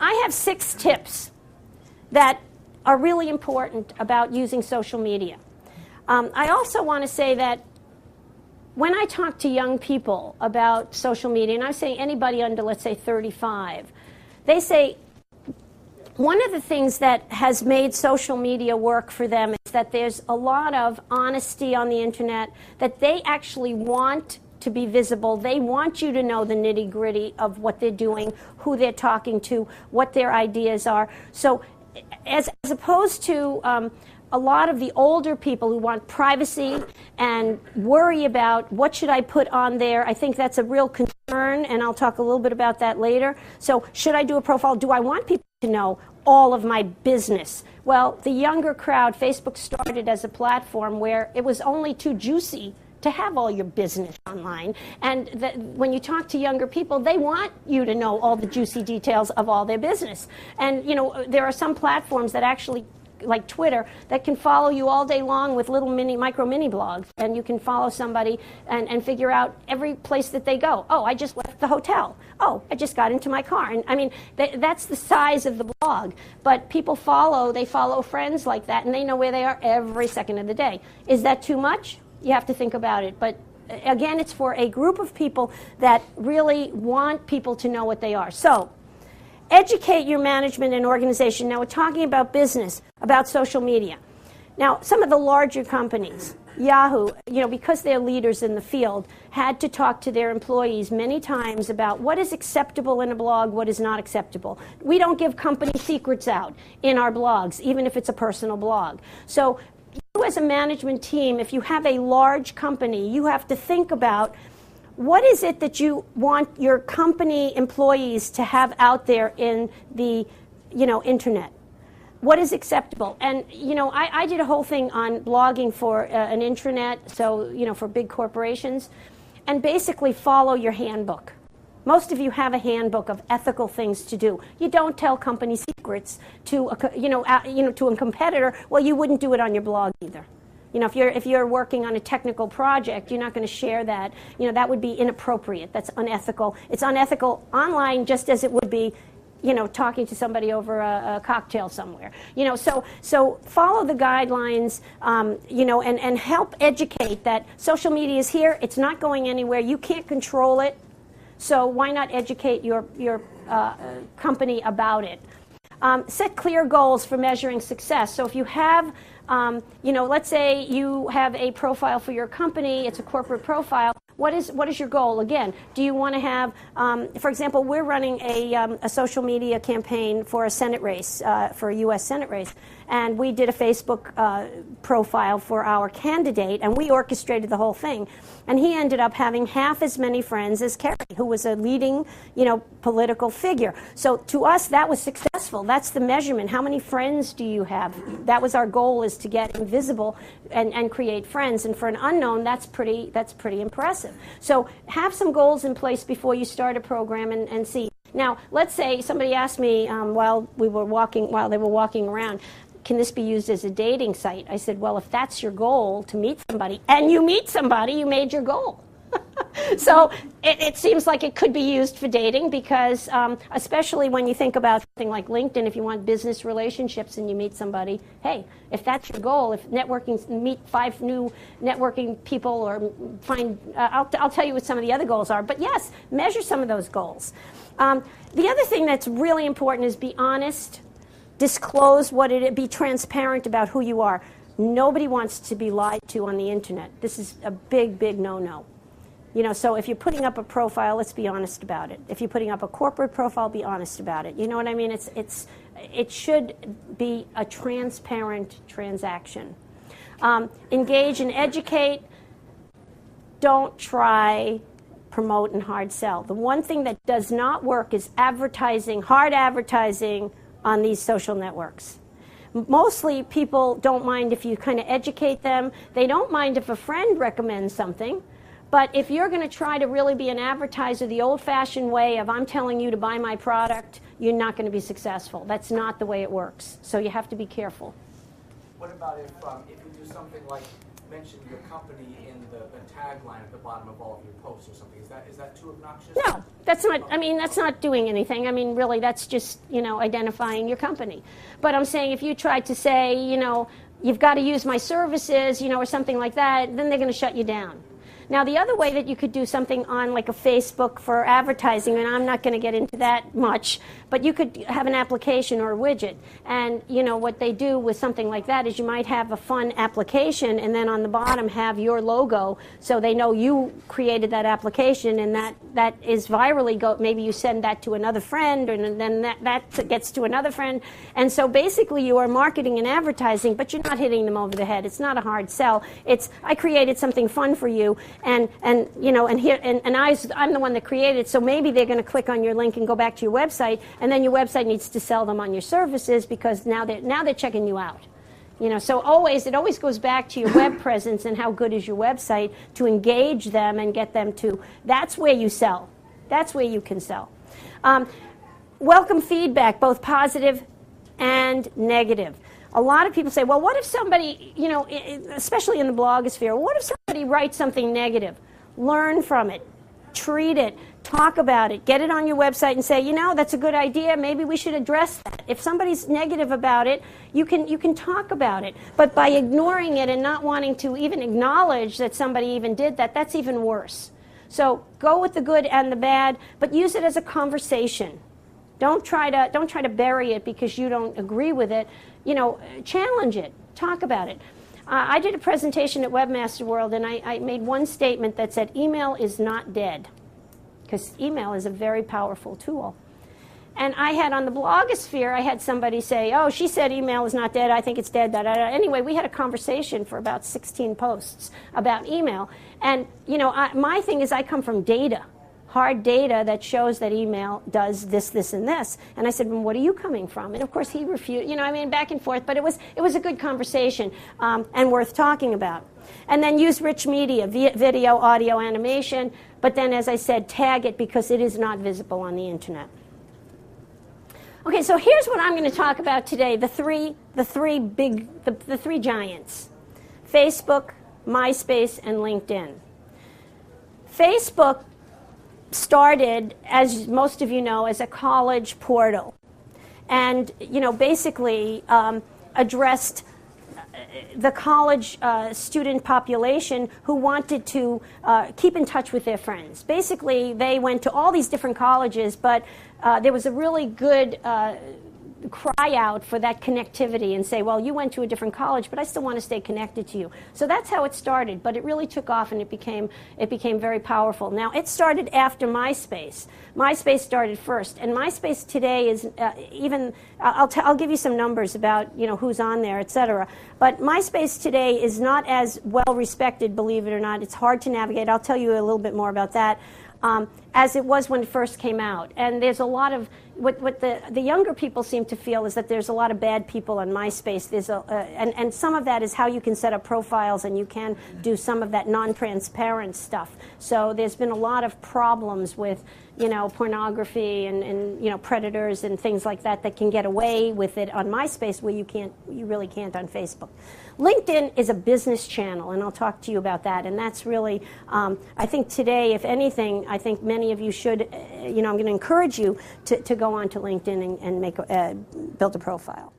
I have 6 tips that are really important about using social media. I also want to say that when I talk to young people about social media, and I say anybody under, let's say, 35, they say one of the things that has made social media work for them is that there's a lot of honesty on the internet, that they actually want to be visible. They want you to know the nitty-gritty of what they're doing, who they're talking to, what their ideas are. So as opposed to a lot of the older people who want privacy and worry about what should I put on there, I think that's a real concern, and I'll talk a little bit about that later. So should I do a profile? Do I want people to know all of my business? Well, the younger crowd, Facebook started as a platform where it was only too juicy to have all your business online. And when you talk to younger people, they want you to know all the juicy details of all their business. And, you know, there are some platforms that actually, like Twitter, that can follow you all day long with little micro mini blogs, and you can follow somebody and figure out every place that they go. Oh, I just left the hotel. Oh, I just got into my car. And I mean, that's the size of the blog. But people they follow friends like that, and they know where they are every second of the day. Is that too much? You have to think about it. But again, it's for a group of people that really want people to know what they are. So educate your management and organization. Now we're talking about business, about social media. Now some of the larger companies, Yahoo, you know, because they're leaders in the field, had to talk to their employees many times about what is acceptable in a blog, what is not acceptable. We don't give company secrets out in our blogs, even if it's a personal blog. So you as a management team, if you have a large company, you have to think about what is it that you want your company employees to have out there in the, you know, internet? What is acceptable? And, you know, I did a whole thing on blogging for an intranet, so, you know, for big corporations, and basically follow your handbook. Most of you have a handbook of ethical things to do. You don't tell company secrets to to a competitor. Well, you wouldn't do it on your blog either. You know, if you're working on a technical project, you're not going to share that. You know, that would be inappropriate. That's unethical. It's unethical online just as it would be, you know, talking to somebody over a cocktail somewhere. You know, so follow the guidelines, you know, and help educate that social media is here. It's not going anywhere. You can't control it. So why not educate your company about it? Set clear goals for measuring success. So if you have, you know, let's say you have a profile for your company, it's a corporate profile. What is your goal? Again, do you want to have, for example, we're running a social media campaign for a Senate race, for a U.S. Senate race, and we did a Facebook profile for our candidate, and we orchestrated the whole thing. And he ended up having half as many friends as Kerry, who was a leading, you know, political figure. So to us, that was successful. That's the measurement. How many friends do you have? That was our goal, is to get invisible and create friends. And for an unknown, that's pretty impressive. So have some goals in place before you start a program and see. Now, let's say somebody asked me while they were walking around, can this be used as a dating site? I said, well, if that's your goal, to meet somebody, and you meet somebody, you made your goal. So it seems like it could be used for dating because, especially when you think about something like LinkedIn, if you want business relationships and you meet somebody, hey, if that's your goal, if meet 5 new networking people or find, I'll tell you what some of the other goals are. But yes, measure some of those goals. The other thing that's really important is be honest. Disclose be transparent about who you are. Nobody wants to be lied to on the internet. This is a big, big no-no. You know, so if you're putting up a profile, let's be honest about it. If you're putting up a corporate profile, be honest about it. You know what I mean? It should be a transparent transaction. Engage and educate. Don't try promote and hard sell. The one thing that does not work is advertising, hard advertising on these social networks. Mostly people don't mind if you kind of educate them. They don't mind if a friend recommends something. But if you're going to try to really be an advertiser the old-fashioned way of I'm telling you to buy my product, you're not going to be successful. That's not the way it works. So you have to be careful. What about if you do something like mention your company in the tagline at the bottom of all of your posts or something. Is that too obnoxious? No, that's not. I mean, that's not doing anything. I mean, really, that's just identifying your company. But I'm saying if you tried to say you've got to use my services, or something like that, then they're going to shut you down. Now, the other way that you could do something on like a Facebook for advertising, and I'm not going to get into that much, but you could have an application or a widget. And, what they do with something like that is you might have a fun application and then on the bottom have your logo so they know you created that application, and that is virally maybe you send that to another friend, and then that gets to another friend. And so basically you are marketing and advertising, but you're not hitting them over the head. It's not a hard sell. It's, I created something fun for you, and I'm the one that created it, so maybe they're going to click on your link and go back to your website, and then your website needs to sell them on your services because now they're checking you out. So it always goes back to your web presence and how good is your website to engage them and get them to. That's where you sell. That's where you can sell. Welcome feedback, both positive and negative. A lot of people say, well, what if somebody, especially in the blogosphere, what if somebody writes something negative? Learn from it. Treat it. Talk about it. Get it on your website and say, that's a good idea. Maybe we should address that. If somebody's negative about it, you can talk about it. But by ignoring it and not wanting to even acknowledge that somebody even did that, that's even worse. So go with the good and the bad, but use it as a conversation. Don't try to bury it because you don't agree with it. Challenge it. Talk about it. I did a presentation at Webmaster World, and I made one statement that said, email is not dead, because email is a very powerful tool. And I had on the blogosphere, I had somebody say, oh, she said email is not dead, I think it's dead, da, da, da. Anyway, we had a conversation for about 16 posts about email. And, my thing is I come from data. Hard data that shows that email does this, this, and this. And I said, well, what are you coming from? And of course he refused, back and forth, but it was a good conversation and worth talking about. And then use rich media, video, audio, animation, but then, as I said, tag it because it is not visible on the internet. Okay, so here's what I'm going to talk about today, the three giants: Facebook, MySpace, and LinkedIn. Facebook started, as most of you know, as a college portal, and basically addressed the college student population who wanted to keep in touch with their friends. Basically, they went to all these different colleges, but there was a really good cry out for that connectivity and say, well, you went to a different college, but I still want to stay connected to you. So that's how it started, but it really took off and it became very powerful. Now, it started after MySpace. MySpace started first, and MySpace today is I'll give you some numbers about who's on there, etc. But MySpace today is not as well respected, believe it or not. It's hard to navigate. I'll tell you a little bit more about that. As it was when it first came out. And there's a lot of, what the younger people seem to feel is that there's a lot of bad people on MySpace. And some of that is how you can set up profiles, and you can do some of that non-transparent stuff. So there's been a lot of problems with pornography and predators and things like that can get away with it on MySpace where you really can't on Facebook. LinkedIn is a business channel, and I'll talk to you about that. And that's really, I think today, if anything, I think many of you should, I'm going to encourage you to go on to LinkedIn and build a profile.